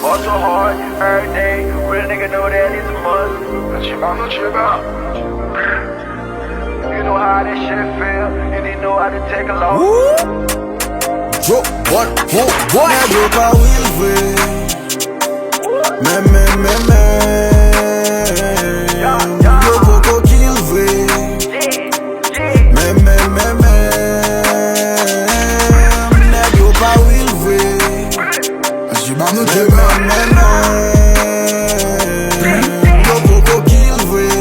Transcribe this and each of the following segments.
Ball so hard, every day. Real nigga know that it's a must. You know how that shit feel, and you know how to take a loss. Dro, what? Negro pa will way. Yo coco kill way. Negro pa will way. Yo coco kill way.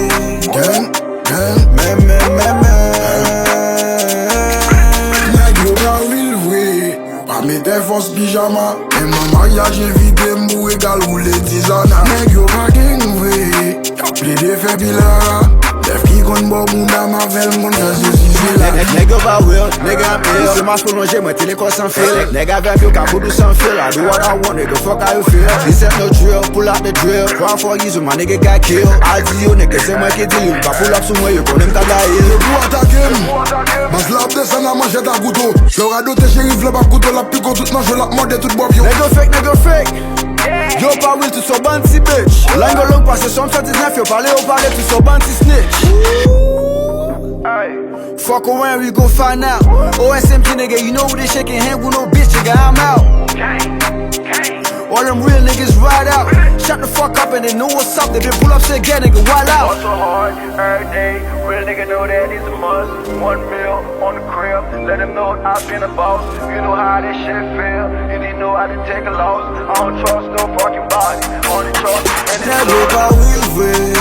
Negro pa will way. Pa me défense pyjama. Et mon mariage vidé m'bou égal ou les tisana. Negro pa gang way. Plede fe bilara. Def ki kon bo moun da ma vel moun fè se si se la. Nigga va real, nigga I'm ill. C'est marche pour longer, moi t'es l'école sans fil. Nigga vibe you, can't do sans fil. I do what I want, nigga, fuck how you feel. This ain't no drill, pull out the drill. Cry for years, my nigga got killed. I do you, nigga, c'est moi qui deal. Pas pull up somewhere, you connais m'ta gaïl. Yo pou atake m. Mas la ap desen a manje ta couteau. J'l'aurais doté shérif le bak couteau. La pico tout nan je la morde tout bob yo. Nigga fake. Yo pas will to so banty bitch. Lango long passé son fait 19, yo parler au palais to so banty snitch. Fuck around, we gon' find out. OSMG nigga, you know who they shaking hand with no bitch, nigga, I'm out. All them real niggas ride out. Shut the fuck up and they know what's up. They been pull up, say again, nigga, wild out. Ball so hard, every day. Real nigga know that it's a must. 1 mil on the crib, let him know I've been a boss. You know how that shit feel, and you know how to take a loss. I don't trust no fucking body, only trust and it's Negro pa will way.